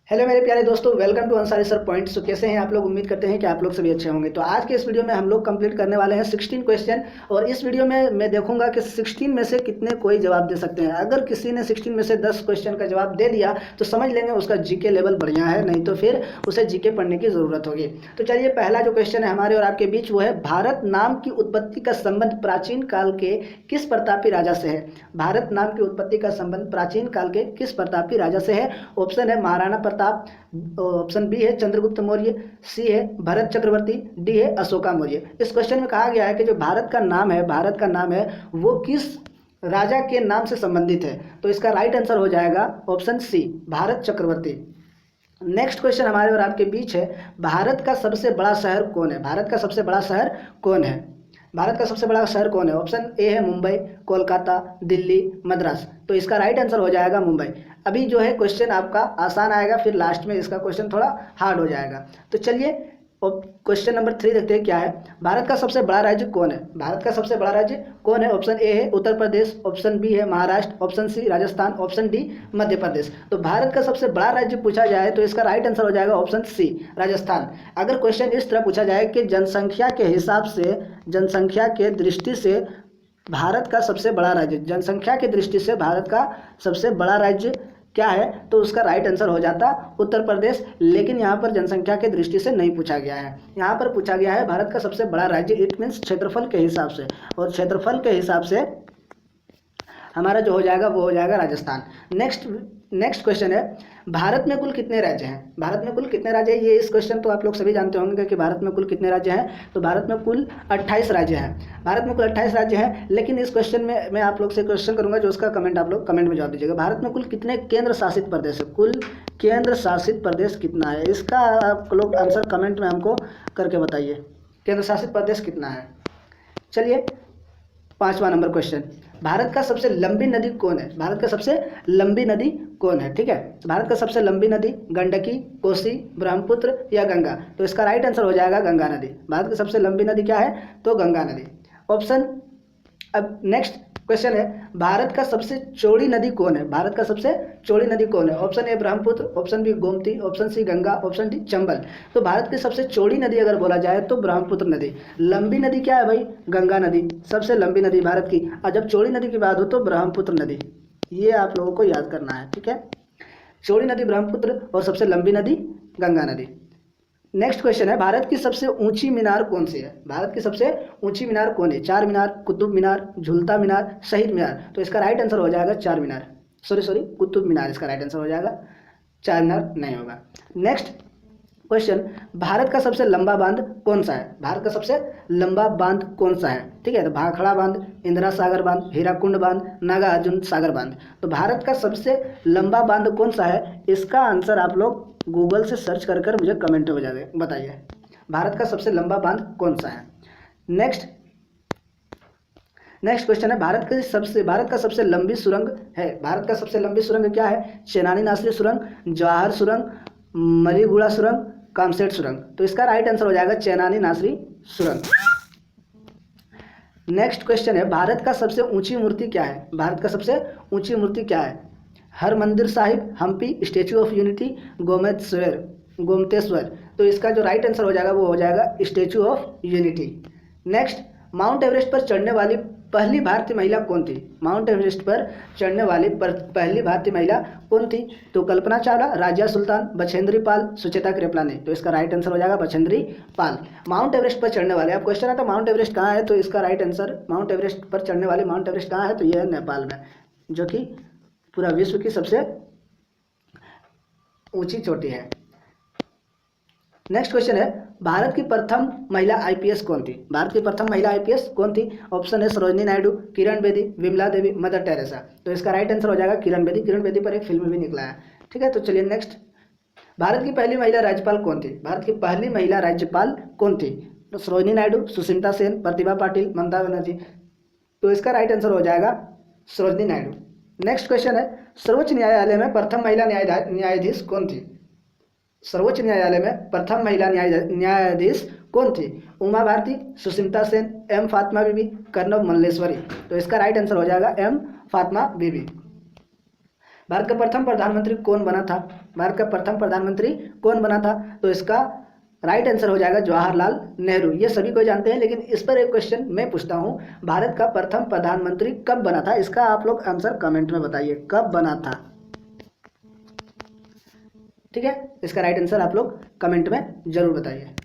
Hello मेरे प्यारे दोस्तों, welcome to Ansari sir points. तो कैसे हैं आप लोग? उम्मीद करते हैं कि आप लोग सभी अच्छे होंगे। तो आज के इस वीडियो में हम लोग कंप्लीट करने वाले हैं 16 क्वेश्चन। और इस वीडियो में मैं देखूंगा कि 16 में से कितने कोई जवाब दे सकते हैं। अगर किसी ने 16 में से 10 क्वेश्चन का जवाब दे दिया तो समझ लेंगे उसका जीके लेवल बढ़िया है, नहीं तो फिर उसे जीके पढ़ने की ज़रूरत होगी। तो चलिए, पहला जो क्वेश्चन है हमारे और आपके बीच वो है, भारत नाम की उत्पत्ति का संबंध प्राचीन काल के किस प्रतापी राजा से है? भारत नाम की उत्पत्ति का संबंध प्राचीन काल के किस प्रतापी राजा से है? ऑप्शन है महाराणा प्रताप, ऑप्शन बी है चंद्रगुप्त मौर्य, सी है भरत चक्रवर्ती, डी है अशोका मौर्य। इस क्वेश्चन में कहा गया है कि जो भारत का नाम है वो किस राजा के नाम से संबंधित है? तो इसका राइट आंसर हो जाएगा ऑप्शन सी, भारत चक्रवर्ती। नेक्स्ट क्वेश्चन हमारे और आपके बीच है, भारत का सबसे बड़ा शहर कौन है? भारत का सबसे बड़ा शहर कौन है? भारत का सबसे बड़ा शहर कौन है? ऑप्शन ए है मुंबई, कोलकाता, दिल्ली, मद्रास। तो इसका राइट आंसर हो जाएगा मुंबई। अभी जो है क्वेश्चन आपका आसान आएगा, फिर लास्ट में इसका क्वेश्चन थोड़ा हार्ड हो जाएगा। तो चलिए क्वेश्चन नंबर 3 देखते हैं क्या है। भारत का सबसे बड़ा राज्य कौन है? भारत का सबसे बड़ा राज्य कौन है? ऑप्शन ए है उत्तर प्रदेश, ऑप्शन बी है Maharashtra, option C Rajasthan, option D Madhya Pradesh. तो भारत का सबसे बड़ा राज्य पूछा जाए तो इसका राइट आंसर हो जाएगा ऑप्शन सी, राजस्थान। अगर क्वेश्चन इस तरह पूछा जाए कि जनसंख्या के हिसाब से, जनसंख्या के दृष्टि से भारत का सबसे बड़ा राज्य, जनसंख्या की दृष्टि से भारत का सबसे बड़ा राज्य क्या है, तो उसका राइट आंसर हो जाता उत्तर प्रदेश। लेकिन यहाँ पर जनसंख्या की दृष्टि से नहीं पूछा गया है, यहाँ पर पूछा गया है भारत का सबसे बड़ा राज्य, इट मीन्स क्षेत्रफल के हिसाब से। और क्षेत्रफल के हिसाब से हमारा जो हो जाएगा वो हो जाएगा राजस्थान। नेक्स्ट क्वेश्चन है, भारत में कुल कितने राज्य हैं? भारत में कुल कितने राज्य हैं? ये इस क्वेश्चन तो आप लोग सभी जानते होंगे कि भारत में कुल कितने राज्य हैं। तो भारत में कुल 28 राज्य हैं। भारत में कुल 28 राज्य हैं। लेकिन इस क्वेश्चन में मैं आप लोग से क्वेश्चन करूंगा, जो उसका कमेंट आप लोग कमेंट में जवाब दीजिएगा। भारत में कुल कितने केंद्र शासित प्रदेश है? कुल केंद्र शासित प्रदेश कितना है? इसका आप लोग आंसर कमेंट में हमको करके बताइए, केंद्र शासित प्रदेश कितना है। चलिए 5वां नंबर क्वेश्चन, भारत का सबसे लंबी नदी कौन है? भारत का सबसे लंबी नदी कौन है? ठीक है, भारत का सबसे लंबी नदी गंडकी, कोसी, ब्रह्मपुत्र या गंगा। तो इसका राइट आंसर हो जाएगा गंगा नदी। भारत की सबसे लंबी नदी क्या है? तो गंगा नदी, ऑप्शन। अब नेक्स्ट क्वेश्चन है, भारत का सबसे चौड़ी नदी कौन है? भारत का सबसे चौड़ी नदी कौन है? Option A Brahmaputra, option B Gomti, option C Ganga, option D Chambal. तो भारत की सबसे चौड़ी नदी अगर बोला जाए तो ब्रह्मपुत्र नदी। लंबी नदी क्या है भाई? गंगा नदी सबसे लंबी नदी भारत की। और जब चौड़ी नदी की बात हो तो ब्रह्मपुत्र नदी, ये आप लोगों को याद करना है, ठीक है। चौड़ी नदी ब्रह्मपुत्र और सबसे लंबी नदी गंगा नदी। नेक्स्ट क्वेश्चन है, भारत की सबसे ऊंची मीनार कौन सी है? भारत की सबसे ऊंची मीनार कौन है? चार मीनार, कुतुब मीनार, झुलता मीनार, शहीद मीनार। तो इसका राइट आंसर हो जाएगा चार मीनार, सॉरी कुतुब मीनार। इसका राइट आंसर हो जाएगा, चार मीनार नहीं होगा। नेक्स्ट क्वेश्चन, भारत का सबसे लंबा बांध कौन सा है? भारत का सबसे लंबा बांध कौन सा है? ठीक है, तो भाखड़ा बांध, इंदिरा सागर बांध, हीराकुंड बांध, नागार्जुन सागर बांध। तो भारत का सबसे लंबा बांध कौन सा है? इसका आंसर आप लोग गूगल से सर्च कर कर मुझे कमेंट में बताइए, भारत का सबसे लंबा बांध कौन सा है। नेक्स्ट क्वेश्चन है, भारत का सबसे लंबी सुरंग है। भारत का सबसे लंबी सुरंग क्या है? चेनानी नासरी सुरंग, जवाहर सुरंग, मरीगुड़ा सुरंग, कामसेट सुरंग। तो इसका राइट आंसर हो जाएगा चेनानी नासरी सुरंग। नेक्स्ट क्वेश्चन है, भारत का सबसे ऊंची मूर्ति क्या है? भारत का सबसे ऊंची मूर्ति क्या है? Harmandir Sahib, Hampi, Statue of Unity, Gommateshwara. तो इसका जो राइट आंसर हो जाएगा वो हो जाएगा statue of unity. Next, mount Everest पर चढ़ने वाली पहली भारतीय महिला कौन थी? माउंट एवरेस्ट पर चढ़ने वाली पहली भारतीय महिला कौन थी? तो कल्पना चावला, राजिया सुल्तान, बछेंद्री पाल, सुचेता कृपलानी। तो इसका राइट आंसर हो जाएगा बछेंद्री पाल। माउंट एवरेस्ट पर चढ़ने वाले, अब क्वेश्चन आता माउंट एवरेस्ट कहाँ है, तो इसका राइट आंसर, माउंट एवरेस्ट पर चढ़ने वाले माउंट एवरेस्ट कहाँ है, तो यह है नेपाल में, जो कि पूरा विश्व की सबसे ऊंची चोटी है। नेक्स्ट क्वेश्चन है, भारत की प्रथम महिला आईपीएस कौन थी? भारत की प्रथम महिला आईपीएस कौन थी? ऑप्शन है सरोजिनी नायडू, किरण बेदी, विमला देवी, मदर टेरेसा। तो इसका राइट आंसर हो जाएगा किरण बेदी। किरण बेदी पर एक फिल्म भी निकला है, ठीक है। तो चलिए नेक्स्ट, भारत की पहली महिला राज्यपाल कौन थी? भारत की पहली महिला राज्यपाल कौन थी? तो सरोजिनी नायडू, सुष्मिता सेन, प्रतिभा पाटिल, ममता बनर्जी। तो इसका राइट आंसर हो जाएगा सरोजिनी नायडू। नेक्स्ट क्वेश्चन है, सर्वोच्च न्यायालय में प्रथम महिला न्यायाधीश कौन थी? सर्वोच्च न्यायालय में प्रथम महिला न्यायाधीश कौन थी? उमा भारती, सुष्मिता सेन, एम फातिमा बीबी, कर्नव मल्लेश्वरी। तो इसका राइट आंसर हो जाएगा एम फातिमा बीबी। भारत का प्रथम प्रधानमंत्री कौन बना था? भारत का प्रथम प्रधानमंत्री कौन बना था? तो इसका राइट आंसर हो जाएगा जवाहरलाल नेहरू। ये सभी को जानते हैं, लेकिन इस पर एक क्वेश्चन मैं पूछता हूँ, भारत का प्रथम प्रधानमंत्री कब बना था? इसका आप लोग आंसर कमेंट में बताइए, कब बना था? ठीक है, इसका राइट आंसर आप लोग कमेंट में जरूर बताइए।